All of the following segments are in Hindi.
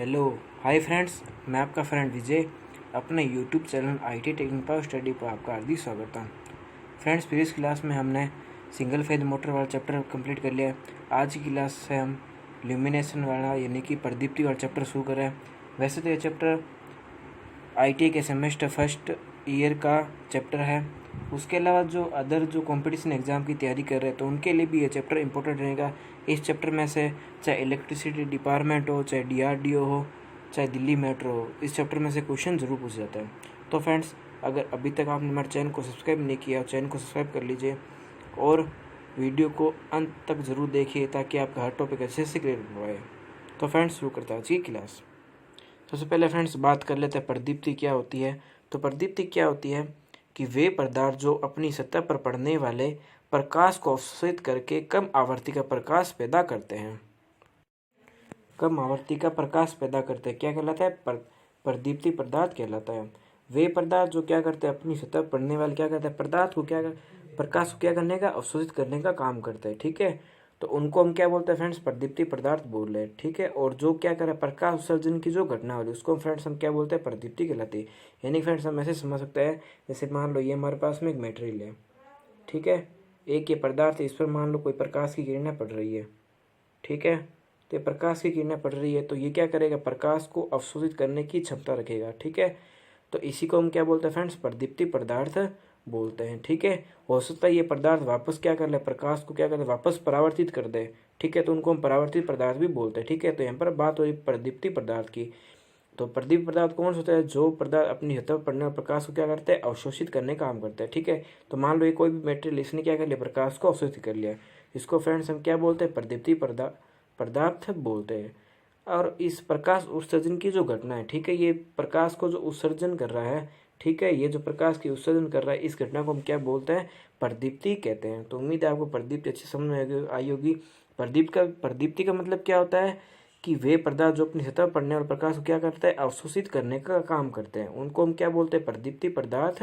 Hello, hi friends. मैं आपका फ्रेंड विजय अपने YouTube channel IT technical study पर आपका हार्दिक स्वागत है। फ्रेंड्स, प्रीवियस क्लास में हमने सिंगल फेज मोटर वाला चैप्टर कंप्लीट कर लिया है। आज की क्लास से हम ल्यूमिनेशन वाला यानी कि प्रदीप्ति वाला चैप्टर शुरू कर रहे हैं। वैसे तो ये चैप्टर ITA के सेमेस्टर फर्स्ट ईयर का चैप्टर है। उसके अलावा जो अदर जो कंपटीशन एग्ज़ाम की तैयारी कर रहे हैं तो उनके लिए भी ये चैप्टर इंपॉर्टेंट रहेगा। इस चैप्टर में से चाहे इलेक्ट्रिसिटी डिपार्टमेंट हो, चाहे DRDO हो, चाहे दिल्ली मेट्रो हो, इस चैप्टर में से क्वेश्चन ज़रूर पूछ जाता है। तो फ्रेंड्स, अगर अभी तक आपने हमारे चैनल को सब्सक्राइब नहीं किया, चैनल को सब्सक्राइब कर लीजिए और वीडियो को अंत तक ज़रूर देखिए ताकि आपका हर टॉपिक अच्छे से क्लियर हो पाए। तो फ्रेंड्स, शुरू करते हैं आज की क्लास। सबसे पहले फ्रेंड्स बात कर लेते हैं प्रदीप्ति क्या होती है। तो प्रदीप्ति क्या होती है कि वे पदार्थ जो अपनी सतह पर पड़ने वाले प्रकाश को अवशोषित करके कम आवृत्ति का प्रकाश पैदा करते हैं। कम आवृत्ति का प्रकाश पैदा करते हैं क्या कहलाता है? प्रदीप्ति पदार्थ कहलाता है। वे पदार्थ जो क्या करते हैं, अपनी सतह पर पड़ने वाले क्या करते हैं, पदार्थ को क्या प्रकाश को क्या करने का, अवशोषित करने का काम करते हैं। ठीक है, तो उनको हम क्या बोलते हैं फ्रेंड्स? प्रदीप्ति पदार्थ बोल रहे हैं। ठीक है, और जो क्या करे, प्रकाश उत्सर्जन की जो घटना हो रही है उसको फ्रेंड्स हम क्या बोलते हैं? प्रदीप्ति कहलाती है। यानी फ्रेंड्स हम ऐसे समझ सकते हैं, जैसे मान लो ये हमारे पास में एक मटेरियल है। ठीक है, एक ये पदार्थ है, इस पर मान लो कोई प्रकाश की किरणें पड़ रही है। ठीक है, तो ये प्रकाश की किरणें पड़ रही है तो ये क्या करेगा, प्रकाश को अवशोषित करने की क्षमता रखेगा। ठीक है, तो इसी को हम क्या बोलते हैं फ्रेंड्स? प्रदीप्ति पदार्थ बोलते हैं। ठीक है, हो सकता है ये पदार्थ वापस क्या कर ले, प्रकाश को क्या कर ले, वापस परावर्तित कर दे। ठीक है, तो उनको हम परावर्तित पदार्थ भी बोलते हैं। ठीक है, तो यहाँ पर बात हो रही प्रदीप्ति पदार्थ की। तो प्रदीप्त पदार्थ कौन सा होता है? जो पदार्थ अपनी सतह पर पड़ने वाले प्रकाश को क्या करते हैं? अवशोषित करने का काम करता है। ठीक है, तो मान लो ये कोई भी मेटेरियल, इसने क्या कर लिया, प्रकाश को अवशोषित कर लिया। इसको फ्रेंड्स हम क्या बोलते हैं? प्रदीप्ति पदार्थ बोलते हैं। और इस प्रकाश उत्सर्जन की जो घटना है, ठीक है, ये प्रकाश को जो उत्सर्जन कर रहा है, ठीक है, ये जो प्रकाश की उत्सर्जन कर रहा है, इस घटना को हम क्या बोलते हैं? प्रदीप्ति कहते हैं। तो उम्मीद है आपको प्रदीप्ति अच्छी समझ में आई होगी। प्रदीप्ति का मतलब क्या होता है कि वे पदार्थ जो अपनी सतह पर पड़ने वाले प्रकाश को क्या करते हैं? अवशोषित करने का काम करते हैं। उनको हम क्या बोलते हैं? प्रदीप्ति पदार्थ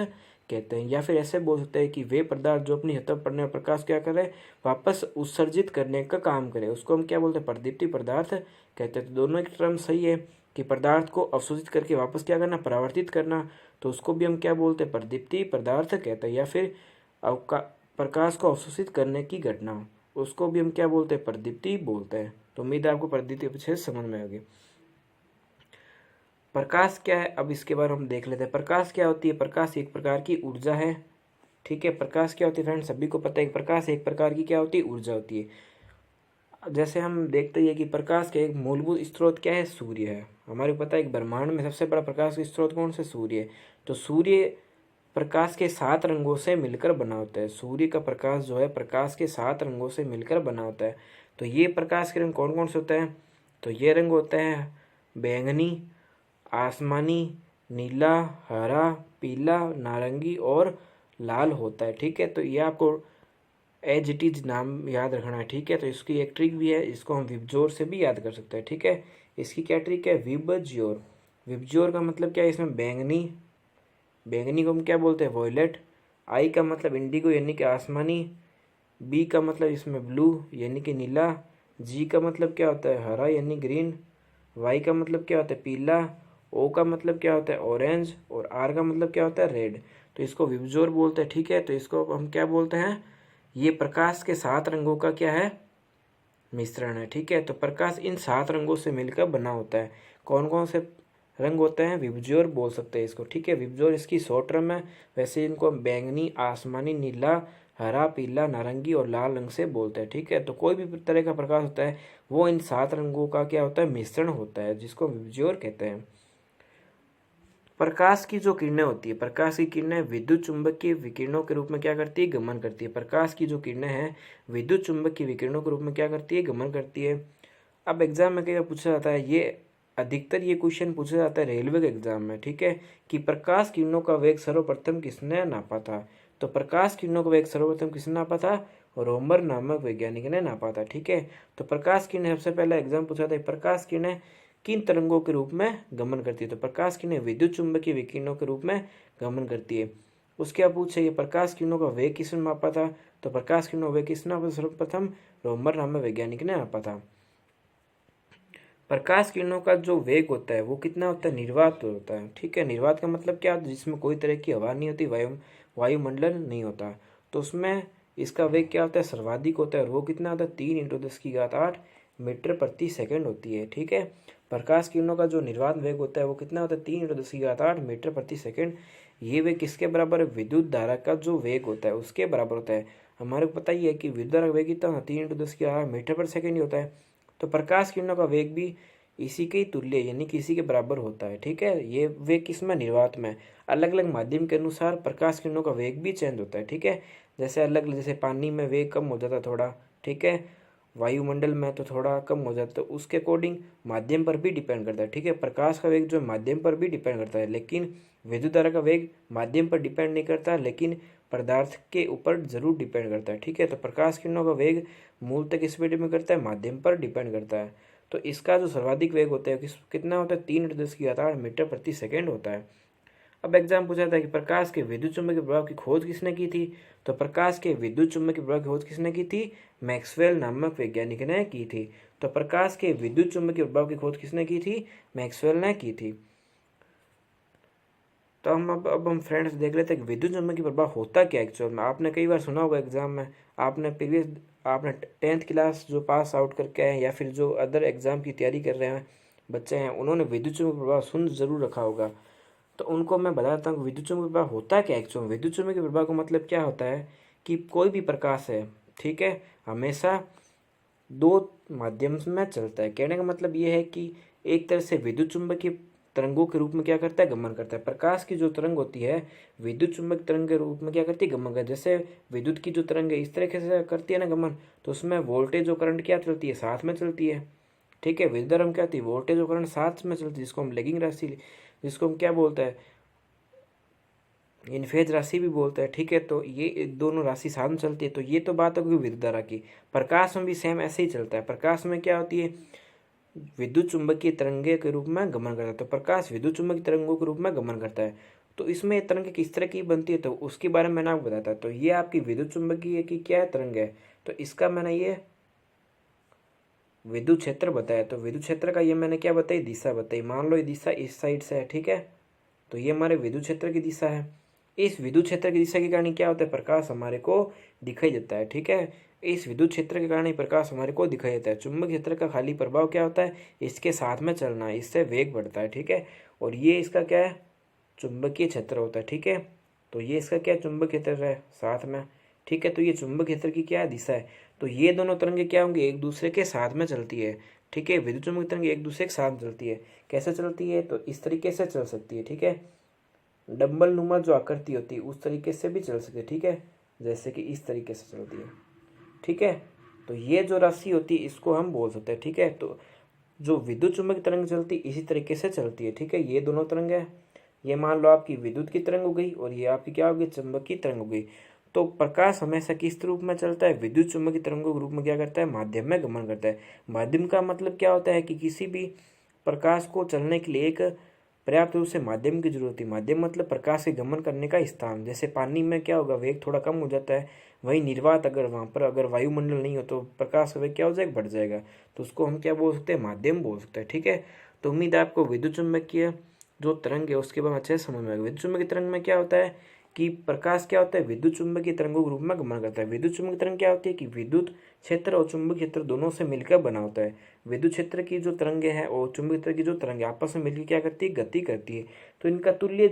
कहते हैं। या फिर ऐसे बोल सकते हैं कि वे पदार्थ जो अपनी सतह पर पड़ने वाले प्रकाश क्या करें? वापस उत्सर्जित करने का काम करें, उसको हम क्या बोलते हैं? प्रदीप्ति पदार्थ कहते हैं। तो दोनों एक टर्म सही है कि पदार्थ को अवशोषित करके वापस क्या करना, परावर्तित करना, तो उसको भी हम क्या बोलते हैं? प्रदीप्ति पदार्थ कहते हैं। या फिर प्रकाश को अवशोषित करने की घटना, उसको भी हम क्या बोलते हैं? प्रदीप्ति बोलते हैं। तो उम्मीद है आपको प्रदीप्ति अच्छे से समझ में आ गई। प्रकाश क्या है, अब इसके बारे में हम देख लेते हैं। प्रकाश क्या होती है? प्रकाश एक प्रकार की ऊर्जा है। ठीक है, प्रकाश क्या होती है फ्रेंड्स? सभी को पता है प्रकाश एक प्रकार की क्या होती है? ऊर्जा होती है। जैसे हम देखते हैं कि प्रकाश का एक मूलभूत स्रोत क्या है? सूर्य है। हमारे को पता है कि ब्रह्मांड में सबसे बड़ा प्रकाश का स्रोत कौन सा? सूर्य है। तो सूर्य प्रकाश के 7 रंगों से मिलकर बना होता है। सूर्य का प्रकाश जो है प्रकाश के 7 रंगों से मिलकर बना होता है। तो ये प्रकाश के रंग कौन कौन से होते हैं? तो ये रंग होते हैं बैंगनी, आसमानी, नीला, हरा, पीला, नारंगी और लाल होता है। ठीक है, तो ये आपको एज इट इज नाम याद रखना है। ठीक है, तो इसकी एक ट्रिक भी है, इसको हम विबजोर से भी याद कर सकते हैं। ठीक है, इसकी क्या ट्रिक है? विबज्योर। विबज्योर का मतलब क्या है? इसमें बैंगनी, बैंगनी को हम क्या बोलते हैं? वॉयलेट। आई का मतलब इंडिगो यानी कि आसमानी। बी का मतलब इसमें ब्लू यानी कि नीला। जी का मतलब क्या होता है? हरा यानी ग्रीन। वाई का मतलब क्या होता है? पीला। ओ का मतलब क्या होता है? ऑरेंज। और आर का मतलब क्या होता है? रेड। तो इसको विबजोर बोलते हैं। ठीक है, तो इसको हम क्या बोलते हैं? ये प्रकाश के 7 रंगों का क्या है? मिश्रण है। ठीक है, तो प्रकाश इन 7 रंगों से मिलकर बना होता है। कौन कौन से रंग होते हैं? विबज्योर बोल सकते हैं इसको। ठीक है, विबज्योर इसकी शॉर्ट टर्म है। वैसे इनको हम बैंगनी, आसमानी, नीला, हरा, पीला, नारंगी और लाल रंग से बोलते हैं। ठीक है, तो कोई भी तरह का प्रकाश होता है वो इन 7 रंगों का क्या होता है? मिश्रण होता है, जिसको विबज्योर कहते हैं। प्रकाश की जो किरणें होती है, प्रकाश की किरणें विद्युत चुंबकीय विकिरणों के रूप में क्या करती है? गमन करती है। प्रकाश की जो किरणें हैं विद्युत चुंबकीय विकिरणों के रूप में क्या करती है? गमन करती है। अब एग्जाम में क्या पूछा जाता है, ये अधिकतर ये क्वेश्चन पूछा जाता है रेलवे के एग्जाम में। ठीक है, कि प्रकाश किरणों का वेग सर्वप्रथम किसने नापा था? तो प्रकाश किरणों का वेग सर्वप्रथम किसने नापा था? रोमर नामक वैज्ञानिक ने नापा था। ठीक है, तो प्रकाश किरणें सबसे पहले एग्जाम पूछा था, प्रकाश किरणें किन तरंगों के रूप में गमन करती है? तो प्रकाश किरणें विद्युत चुंबकीय विकिरणों के रूप में गमन करती है। उसके बाद पूछे ये प्रकाश किरणों का वेग किसने मापा था? तो प्रकाश किरणों का वेग किसने नापा? सर्वप्रथम रोमर नामक वैज्ञानिक ने नापा था। प्रकाश किरणों का जो वेग होता है वो कितना होता है, निर्वात होता है। ठीक है, निर्वात का मतलब क्या होता है, जिसमें कोई तरह की हवा नहीं होती, वायुमंडल नहीं होता, तो उसमें इसका वेग क्या होता है, सर्वाधिक होता है। और वो कितना होता है, 3 × 10⁸ मीटर प्रति सेकंड होती है। ठीक है, प्रकाश किरणों का जो निर्वात वेग होता है वो कितना होता है, 3 × 10⁸ मीटर प्रति सेकंड। ये वेग किसके बराबर है, विद्युत धारा का जो वेग होता है उसके बराबर होता है। हमारे को पता ही है कि विद्युत धारा का वेग कितना होता है, 3 × 10⁸ मीटर पर सेकंड ही होता है। तो प्रकाश किरणों का वेग भी इसी के ही तुल्य यानी कि इसी के बराबर होता है। ठीक है, ये वेग किसमें, निर्वात में। अलग अलग माध्यम के अनुसार प्रकाश किरणों का वेग भी चेंज होता है। ठीक है, जैसे अलग, जैसे पानी में वेग कम हो जाता है थोड़ा, ठीक है, वायुमंडल में तो थोड़ा कम हो जाता है, तो उसके अकॉर्डिंग माध्यम पर भी डिपेंड करता है। ठीक है, प्रकाश का वेग जो माध्यम पर भी डिपेंड करता है, लेकिन विद्युत धारा का वेग माध्यम पर डिपेंड नहीं करता, लेकिन पदार्थ के ऊपर जरूर डिपेंड करता है। ठीक है, तो प्रकाश किरणों का वेग मूलतः किस पर डिपेंड करता है, माध्यम पर डिपेंड करता है। तो इसका जो सर्वाधिक वेग होता है कितना होता है, 3 × 10⁸ मीटर प्रति सेकेंड होता है। अब एग्जाम पूछा था कि प्रकाश के विद्युत चुम्बकीय प्रभाव की खोज किसने की थी, तो प्रकाश के विद्युत चुम्बकीय प्रभाव की खोज किसने की थी, मैक्सवेल नामक वैज्ञानिक ने की थी। तो प्रकाश के विद्युत चुम्बकीय प्रभाव की खोज किसने की थी, मैक्सवेल ने की थी। तो हम फ्रेंड्स देख लेते हैं कि विद्युत चुम्बकीय प्रभाव होता क्या एक्चुअल में। आपने कई बार सुना होगा एग्जाम में, आपने 10th क्लास जो पास आउट करके आए या फिर जो अदर एग्जाम की तैयारी कर रहे हैं बच्चे हैं, उन्होंने विद्युत चुम्बकीय प्रभाव सुन जरूर रखा होगा। तो उनको मैं बता देता हूँ विद्युत चुम्बकीय प्रभाव होता क्या एक्चुअल में। विद्युत चुम्बकीय प्रभाव का मतलब क्या होता है कि कोई भी प्रकाश है, ठीक है, हमेशा दो माध्यम में चलता है। कहने का मतलब ये है कि एक तरह से विद्युत चुम्बकीय तरंगों के रूप में क्या करता है, गमन करता है। प्रकाश की जो तरंग होती है विद्युत चुम्बक तरंग के रूप में क्या करती है, गमन करती है। जैसे विद्युत की जो तरंग है इस तरीके से करती है ना गमन, तो उसमें वोल्टेज और करंट क्या चलती है, साथ में चलती है। ठीक है, विद्युत धारा क्या होती है, वोल्टेज और करंट साथ में चलती है, जिसको हम लेगिंग राशि, जिसको हम क्या बोलते हैं, इनफेज राशि भी बोलते हैं। ठीक है, तो ये दोनों राशि साथ में चलती है। तो ये तो बात होगी विद्युत धारा की। प्रकाश में भी सेम ऐसे ही चलता है। प्रकाश में क्या होती है, विद्युत चुंबकीय तरंगे के रूप में गमन करता है। तो प्रकाश विद्युत चुंबकीय तरंगों के रूप में गमन करता है। तो इसमें तरंग किस तरह की बनती है, तो उसके बारे में मैंने आपको बताया था। तो ये आपकी विद्युत चुंबकीय की क्या है, तरंग है। तो इसका मैंने ये विद्युत क्षेत्र बताया। तो विद्युत क्षेत्र का ये मैंने क्या बताई, दिशा बताई। मान लो ये दिशा इस साइड से है, ठीक है, तो ये हमारे विद्युत क्षेत्र की दिशा है। इस विद्युत क्षेत्र की दिशा के कारण क्या होता है, प्रकाश हमारे को दिखाई देता है। ठीक है, इस विद्युत क्षेत्र के कारण ही प्रकाश हमारे को दिखाई देता है। चुंबक क्षेत्र का खाली प्रभाव क्या होता है, इसके साथ में चलना है, इससे वेग बढ़ता है। ठीक है, और ये इसका क्या है, चुंबकीय क्षेत्र होता है। ठीक है, तो ये इसका क्या चुंबक क्षेत्र है साथ में। ठीक है, तो ये चुंबक क्षेत्र की क्या दिशा है। तो ये दोनों तरंगे क्या होंगी, एक दूसरे के साथ में चलती है। ठीक है, विद्युत चुंबकीय तरंगे एक दूसरे के साथ चलती है। कैसे चलती है, तो इस तरीके से चल सकती है। ठीक है, डंबल नुमा जो आकृति होती है उस तरीके से भी चल सकती है। ठीक है, जैसे कि इस तरीके से चलती है। ठीक है, तो ये जो राशि होती है इसको हम बोल सकते हैं। ठीक है, तो जो विद्युत चुंबकीय तरंग चलती है इसी तरीके से चलती है। ठीक है, ये दोनों तरंग है, ये मान लो आपकी विद्युत की तरंग हो गई और ये आपकी क्या हो गई, चुंबकीय तरंग हो गई। तो प्रकाश हमेशा किस रूप में चलता है, विद्युत चुंबकीय तरंगों के रूप में क्या करता है, माध्यम में गमन करता है। माध्यम का मतलब क्या होता है कि किसी भी प्रकाश को चलने के लिए एक पर्याप्त रूप से माध्यम की जरूरत है। माध्यम मतलब प्रकाश के गमन करने का स्थान। जैसे पानी में क्या होगा, वेग थोड़ा कम हो जाता है, वही निर्वात अगर वहाँ पर अगर वायुमंडल नहीं हो तो प्रकाश का वेग क्या हो जाएगा, बढ़ जाएगा। तो उसको हम क्या बोल सकते हैं, माध्यम बोल सकते हैं। ठीक है, तो उम्मीद है आपको विद्युत चुंबकीय जो तरंग है उसके बारे में अच्छे से समझ में आएगा। विद्युत चुंबकीय तरंग में क्या होता है कि प्रकाश क्या होता है, विद्युत चुंबकीय तरंगों के रूप में गमन करता है। विद्युत चुंबकीय तरंग क्या होती है कि विद्युत क्षेत्र और चुंबकीय क्षेत्र दोनों से मिलकर बना होता है। विद्युत क्षेत्र की जो तरंगे हैं और चुंबकीय क्षेत्र की जो तरंगे आपस में मिलकर क्या करती है, गति करती है। तो इनका तुल्य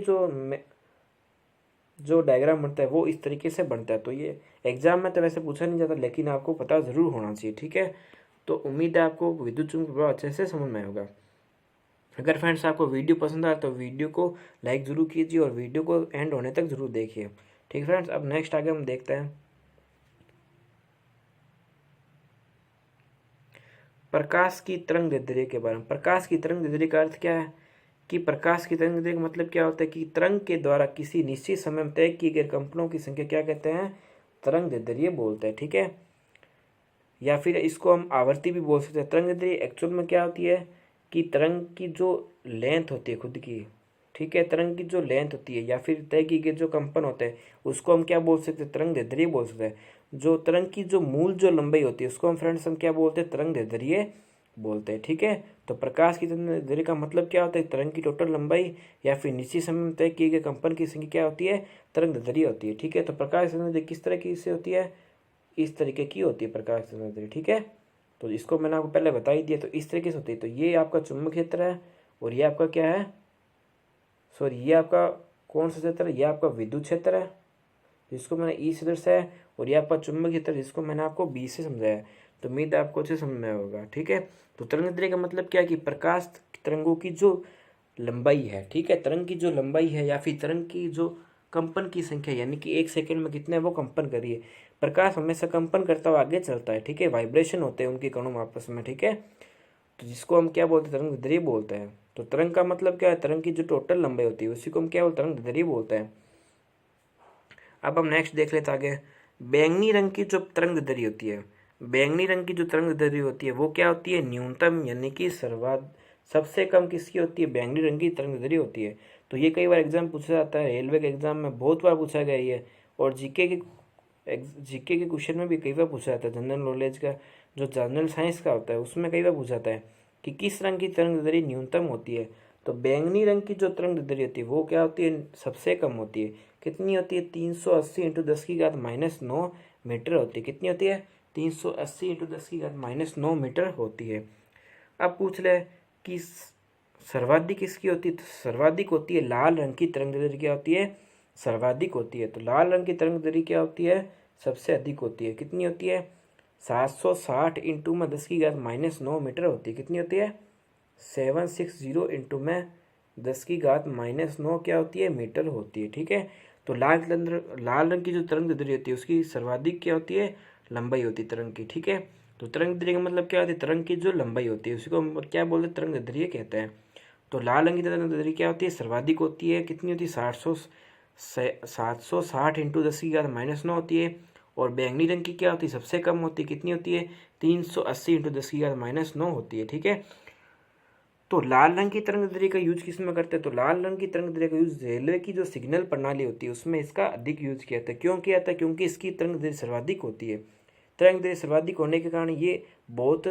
जो डायग्राम बनता है वो इस तरीके से बनता है। तो ये एग्जाम में तो वैसे पूछा नहीं जाता, लेकिन आपको पता जरूर होना चाहिए। ठीक है, तो उम्मीद है आपको विद्युत चुंबकीय प्रभाव अच्छे से समझ में आएगा। अगर फ्रेंड्स आपको वीडियो पसंद आया तो वीडियो को लाइक ज़रूर कीजिए और वीडियो को एंड होने तक ज़रूर देखिए। ठीक है फ्रेंड्स, अब नेक्स्ट आगे हम देखते हैं प्रकाश की तरंग दैर्ध्य के बारे में। प्रकाश की तरंग दैर्ध्य का अर्थ क्या है कि प्रकाश की तरंग दैर्ध्य का मतलब क्या होता है कि तरंग के द्वारा किसी निश्चित समय में तय किए गए कंपनों की संख्या क्या कहते हैं, तरंग दैर्ध्य बोलते हैं। ठीक है, या फिर इसको हम आवृत्ति भी बोल सकते हैं। तरंग दैर्ध्य एक्चुअल में क्या होती है कि तरंग की जो लेंथ होती है खुद की, ठीक है, तरंग की जो लेंथ होती है या फिर तय की गई जो कंपन होते हैं उसको हम क्या बोल सकते हैं, तरंग दैर्ध्य बोल सकते हैं। जो तरंग की जो मूल जो लंबाई होती है उसको हम फ्रेंड्स हम क्या बोलते हैं, तरंग दैर्ध्य बोलते हैं। ठीक है, तो प्रकाश की तरंग दैर्ध्य का मतलब क्या होता है? तरंग की टोटल लंबाई या फिर निश्चित समय में तय किए गए कंपन की संख्या क्या होती है? तरंग दैर्ध्य होती है। ठीक है, तो प्रकाश की तरंग दैर्ध्य किस तरह की से होती है? इस तरीके की होती है प्रकाश की तरंग दैर्ध्य। ठीक है, तो इसको मैंने आपको पहले बता ही दिया। तो इस तरीके से होती है। तो ये आपका चुंबकीय क्षेत्र है और ये आपका क्या है? सॉरी, ये आपका कौन सा क्षेत्र है? ये आपका विद्युत क्षेत्र है जिसको मैंने ई से दर्शाया है, और ये आपका चुंबकीय क्षेत्र जिसको मैंने आपको बी से समझाया है। तो उम्मीद है आपको अच्छे समझ में होगा। ठीक है, तो तरंग दैर्ध्य का मतलब क्या है कि प्रकाश तरंगों की जो लंबाई है, ठीक है, तरंग की जो लंबाई है या फिर तरंग की जो कंपन की संख्या, यानी कि एक सेकंड में कितने वो कंपन करिए। प्रकाश हमेशा कंपन करता हुआ आगे चलता है। ठीक है, वाइब्रेशन होते हैं उनके कणों आपस में। ठीक है, तो जिसको हम क्या बोलते हैं? तरंग दैर्ध्य बोलते हैं। तो तरंग का मतलब क्या है? तरंग की जो टोटल लंबाई होती है उसी को हम क्या बोलते हैं? तरंग दैर्ध्य बोलते हैं। अब हम नेक्स्ट देख लेते आगे। बैंगनी रंग की जो तरंग दैर्ध्य होती है, बैंगनी रंग की जो तरंग दैर्ध्य होती है वो क्या होती है? न्यूनतम, यानी कि सबसे कम किसकी होती है? बैंगनी रंग की तरंग दैर्ध्य होती है। तो ये कई बार एग्जाम पूछा जाता है, रेलवे के एग्जाम में बहुत बार पूछा गया ये, और जीके के क्वेश्चन में भी कई बार पूछा जाता है। जनरल नॉलेज का जो जनरल साइंस का होता है उसमें कई बार पूछा जाता है कि किस रंग की तरंग दैर्ध्य न्यूनतम होती है। तो बैंगनी रंग की जो तरंग दैर्ध्य होती है वो क्या होती है? सबसे कम होती है। कितनी होती है? 380 इंटू 10⁻⁹ मीटर होती है। कितनी होती है? 380 इंटू 10⁻⁹ मीटर होती है। अब पूछ ले कि सर्वाधिक किसकी होती है? तो सर्वाधिक होती है लाल रंग की तरंग दैर्ध्य। क्या होती है? सर्वाधिक होती है। तो लाल रंग की तरंग दैर्ध्य क्या होती है? सबसे अधिक होती है। कितनी होती है? 760 इंटू में 10⁻⁹ मीटर होती है। कितनी होती है? 760 इंटू में 10⁻⁹ क्या होती है? मीटर होती है। ठीक है, तो लाल रंग की जो तरंग दैर्ध्य होती है उसकी सर्वाधिक क्या होती है? लंबाई होती है तरंग की। ठीक है, तो तरंग दैर्ध्य का मतलब क्या होती है? तरंग की जो लंबाई होती है उसी को हम क्या बोलते हैं? तरंग दैर्ध्य कहते हैं। तो लाल रंग की तरंग दैर्ध्य क्या होती है? सर्वाधिक होती है। कितनी होती है? 760 इंटू 10⁻⁹ होती है। और बैंगनी रंग की क्या होती है? सबसे कम होती है। कितनी होती है? 380 इंटू 10⁻⁹ होती है। ठीक है, तो लाल रंग की तरंग दैर्ध्य का यूज किस में करते हैं? तो लाल रंग की तरंग दैर्ध्य का यूज रेलवे की जो सिग्नल प्रणाली होती है उसमें इसका अधिक यूज किया जाता है। क्यों किया जाता है? क्योंकि इसकी तरंग दैर्ध्य सर्वाधिक होती है। तरंग दैर्ध्य सर्वाधिक होने के कारण ये बहुत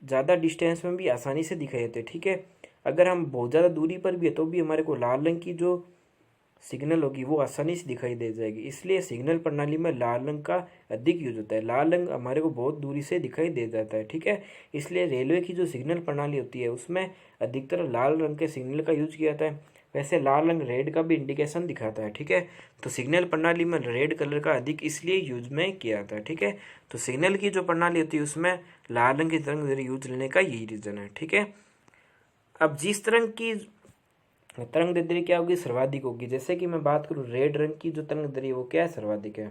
ज़्यादा डिस्टेंस में भी आसानी से दिखाई देते हैं। ठीक है, अगर हम बहुत ज़्यादा दूरी पर भी है तो भी हमारे को लाल रंग की जो सिग्नल होगी वो आसानी से दिखाई दे जाएगी। इसलिए सिग्नल प्रणाली में लाल रंग का अधिक यूज होता है। लाल रंग हमारे को बहुत दूरी से दिखाई दे जाता है। ठीक है, इसलिए रेलवे की जो सिग्नल प्रणाली होती है उसमें अधिकतर लाल रंग के सिग्नल का यूज किया जाता है। वैसे लाल रंग रेड का भी इंडिकेशन दिखाता है। ठीक है, तो सिग्नल प्रणाली में रेड कलर का अधिक इसलिए यूज में किया जाता है। ठीक है, तो सिग्नल की जो प्रणाली होती है उसमें लाल रंग की तरंग यूज लेने का यही रीजन है। ठीक है, अब जिस तरंग की तरंग दैर्ध्य क्या होगी? सर्वाधिक होगी। जैसे कि मैं बात करूँ रेड रंग की जो तरंग दैर्ध्य वो क्या है? सर्वाधिक है।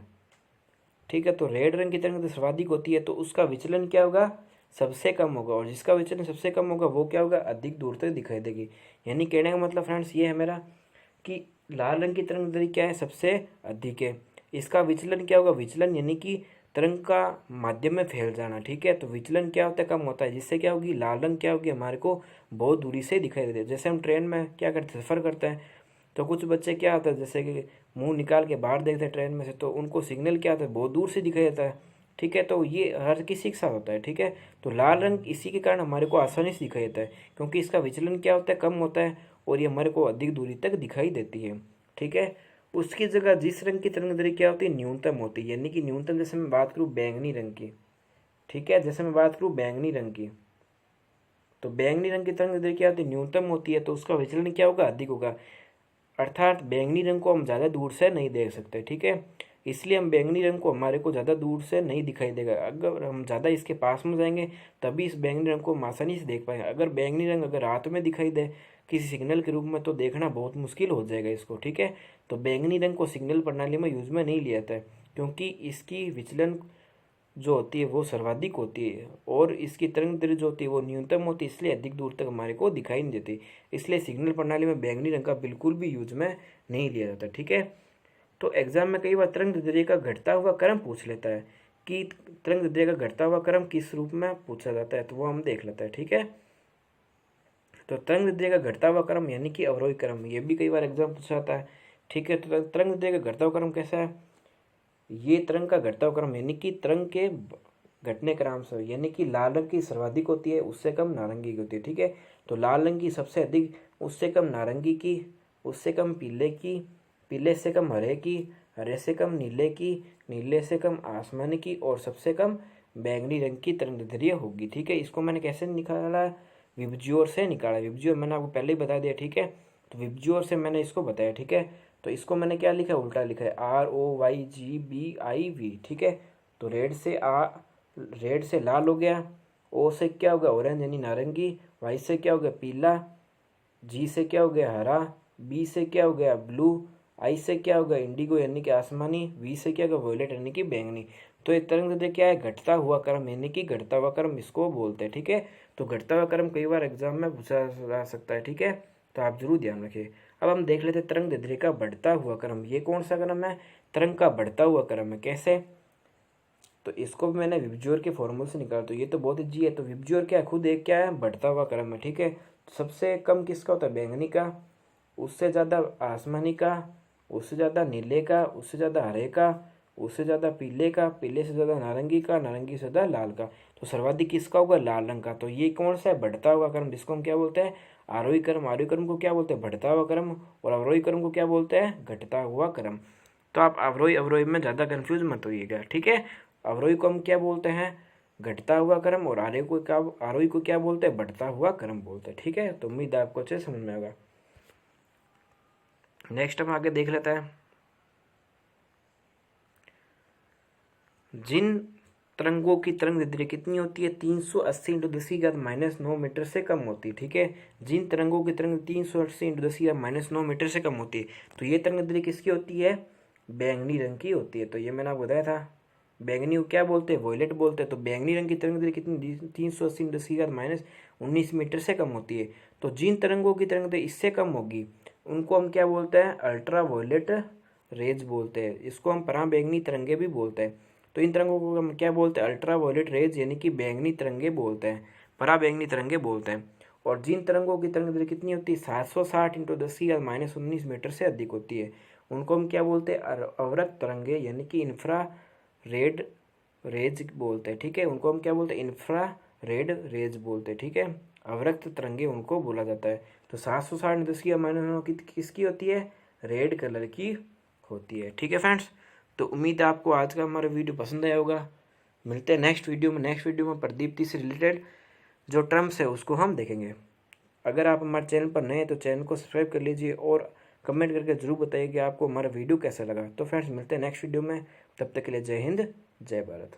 ठीक है, तो रेड रंग की तरंग दैर्ध्य सर्वाधिक होती है तो उसका विचलन क्या होगा? सबसे कम होगा। और जिसका विचलन सबसे कम होगा वो क्या होगा? अधिक दूर तक दिखाई देगी। यानी कहने का मतलब फ्रेंड्स ये है मेरा कि लाल रंग की तरंग दैर्ध्य क्या है? सबसे अधिक है। इसका विचलन क्या होगा? विचलन यानी कि तरंग का माध्यम में फैल जाना। ठीक है, तो विचलन क्या होता है? कम होता है, जिससे क्या होगी? लाल रंग क्या होगी? हमारे को बहुत दूरी से दिखाई देते हैं। जैसे हम ट्रेन में क्या करते हैं? सफ़र करते हैं तो कुछ बच्चे क्या होता है जैसे कि मुंह निकाल के बाहर देखते हैं ट्रेन में से, तो उनको सिग्नल क्या होता है? बहुत दूर से दिखाई देता है। ठीक है, तो ये हर किसी के साथ होता है। ठीक है, तो लाल रंग इसी के कारण हमारे को आसानी से दिखाई देता है क्योंकि इसका विचलन क्या होता है? कम होता है और ये हमारे को अधिक दूरी तक दिखाई देती है। ठीक है, उसकी जगह जिस रंग की तरंग दैर्ध्य क्या होती है? न्यूनतम होती है। यानी कि न्यूनतम, जैसे मैं बात करूँ बैंगनी रंग की, ठीक है, जैसे मैं बात करूँ बैंगनी रंग की, तो बैंगनी रंग की तरंग दैर्ध्य क्या होती है? न्यूनतम होती है, तो उसका विचलन क्या होगा? अधिक होगा। अर्थात बैंगनी रंग को हम ज़्यादा दूर से नहीं देख सकते। ठीक है, इसलिए हम बैंगनी रंग को हमारे को ज़्यादा दूर से नहीं दिखाई देगा। अगर हम ज़्यादा इसके पास में जाएंगे तभी इस बैंगनी रंग को हम आसानी से देख पाएंगे। अगर बैंगनी रंग अगर रात में दिखाई दे किसी सिग्नल के रूप में तो देखना बहुत मुश्किल हो जाएगा इसको। ठीक है, तो बैंगनी रंग को सिग्नल प्रणाली में यूज में नहीं लिया जाता है क्योंकि इसकी विचलन जो होती है वो सर्वाधिक होती है और इसकी तरंग दैर्ध्य जो होती है वो न्यूनतम होती है, इसलिए अधिक दूर तक हमारे को दिखाई नहीं देती। इसलिए सिग्नल प्रणाली में बैंगनी रंग का बिल्कुल भी यूज में नहीं लिया जाता। ठीक है, तो एग्जाम में कई बार तरंग दैर्ध्य का घटता हुआ क्रम पूछ लेता है कि तरंग दैर्ध्य का घटता हुआ क्रम किस रूप में पूछा जाता है, तो वो हम देख लेते हैं। ठीक है, तो तरंग दैर्ध्य का घटता हुआ क्रम यानी कि अवरोही क्रम, ये भी कई बार एग्जाम पूछा जाता है। ठीक है, तो तरंग दैर्ध्य का घटता हुआ क्रम कैसा है? ये तरंग का घटता हुआ क्रम यानी कि तरंग के घटने क्रम से, यानी कि लाल रंग की सर्वाधिक होती है, उससे कम नारंगी की होती है। ठीक है, तो लाल रंग की सबसे अधिक, उससे कम नारंगी की, उससे कम पीले की, पीले से कम हरे की, हरे से कम नीले की, नीले से कम आसमानी की, और सबसे कम बैंगनी रंग की तरंगदैर्ध्य होगी। ठीक है, इसको मैंने कैसे निकाला, विबज्योर से निकाला। विबज्योर मैंने आपको पहले ही बता दिया। ठीक है, तो विबज्योर से मैंने इसको बताया। ठीक है, तो इसको मैंने क्या लिखा है, उल्टा लिखा है, ROYGBIV। ठीक है, तो रेड से लाल हो गया, ओ से क्या हो गया, ऑरेंज यानी नारंगी, वाई से क्या हो गया, पीला, जी से क्या हो गया, हरा, बी से क्या हो गया, ब्लू, आई से क्या हो गया, इंडिगो यानी कि आसमानी, वी से क्या होगा, वॉयलेट यानी कि बैंगनी। तो ये तरंग क्या है, घटता हुआ क्रम, यानी कि घटता हुआ क्रम इसको बोलते हैं। ठीक है, तो घटता हुआ क्रम कई बार एग्जाम में पूछा जा सकता है। ठीक है, तो आप जरूर ध्यान रखिए। अब हम देख लेते हैं तरंग दैर्ध्य का बढ़ता हुआ क्रम। ये कौन सा क्रम है, तरंग का बढ़ता हुआ क्रम है। कैसे, तो इसको भी मैंने विबज्योर के फॉर्मूले से निकाला। तो ये तो बहुत इजी है। तो विबज्योर क्या है, खुद एक क्या है, बढ़ता हुआ क्रम है। ठीक है, तो सबसे कम किसका होता है, बैंगनी का, उससे ज़्यादा आसमानी का, उससे ज़्यादा नीले का, उससे ज़्यादा हरे का, उससे ज़्यादा पीले का, पीले से ज़्यादा नारंगी का, नारंगी से ज़्यादा लाल का। तो सर्वाधिक किसका होगा, लाल रंग का। तो ये कौन सा है, बढ़ता हुआ क्रम, जिसको हम क्या बोलते हैं, आरोही क्रम। आरोही क्रम को क्या बोलते हैं, बढ़ता हुआ क्रम, और अवरोही क्रम को क्या बोलते हैं, घटता हुआ क्रम। तो आप अवरोही अवरोही में ज़्यादा कन्फ्यूज मत होइएगा। ठीक है, अवरोही को हम क्या बोलते हैं, घटता हुआ क्रम, और आरोही को क्या बोलते हैं, बढ़ता हुआ क्रम बोलते हैं। ठीक है, तो उम्मीद है आपको अच्छे समझ में आएगा। नेक्स्ट हम आगे देख लेते हैं, जिन तरंगों की तरंग दैर्ध्य कितनी होती है, 380 × 10⁻⁹ मीटर से कम होती है। ठीक है, जिन तरंगों की तरंग 380 × 10⁻⁹ मीटर से कम होती है, तो ये तरंग दैर्ध्य किसकी होती है, बैंगनी रंग की होती है। तो ये मैंने आपको बताया था, बैंगनी को क्या बोलते हैं, वॉयलेट बोलते हैं। तो बैंगनी रंग की तरंग दैर्ध्य कितनी, 380 × 10⁻⁹ मीटर से कम होती है। तो जिन तरंगों की तरंग दैर्ध्य इससे कम होगी, उनको हम क्या बोलते हैं, अल्ट्रा वॉयलेट रेज बोलते हैं। इसको हम पराबैंगनी तरंगे भी बोलते हैं। तो इन तरंगों को हम क्या बोलते हैं, अल्ट्रा वॉयलेट रेज यानी कि बैंगनी तरंगे बोलते हैं, पराबैंगनी तरंगे बोलते हैं। और जिन तरंगों की तरंग दैर्ध्य कितनी होती है, 760 × 10⁻⁻19 मीटर से अधिक होती है, उनको हम क्या बोलते हैं, अवरक्त तरंगे यानी कि इंफ्रा रेड रेज बोलते हैं। ठीक है, उनको हम क्या बोलते हैं, इंफ्रा रेड रेज बोलते हैं। ठीक है, अवरक्त तरंगे उनको बोला जाता है। तो 760 × 10⁻⁹ किसकी होती है, रेड कलर की होती है। ठीक है फ्रेंड्स, तो उम्मीद है आपको आज का हमारा वीडियो पसंद आया होगा। मिलते हैं नेक्स्ट वीडियो में। नेक्स्ट वीडियो में प्रदीप्ति से रिलेटेड जो टर्म्स है उसको हम देखेंगे। अगर आप हमारे चैनल पर नए हैं तो चैनल को सब्सक्राइब कर लीजिए, और कमेंट करके ज़रूर बताइए कि आपको हमारा वीडियो कैसा लगा। तो फ्रेंड्स, मिलते हैं नेक्स्ट वीडियो में, तब तक के लिए जय हिंद, जय भारत।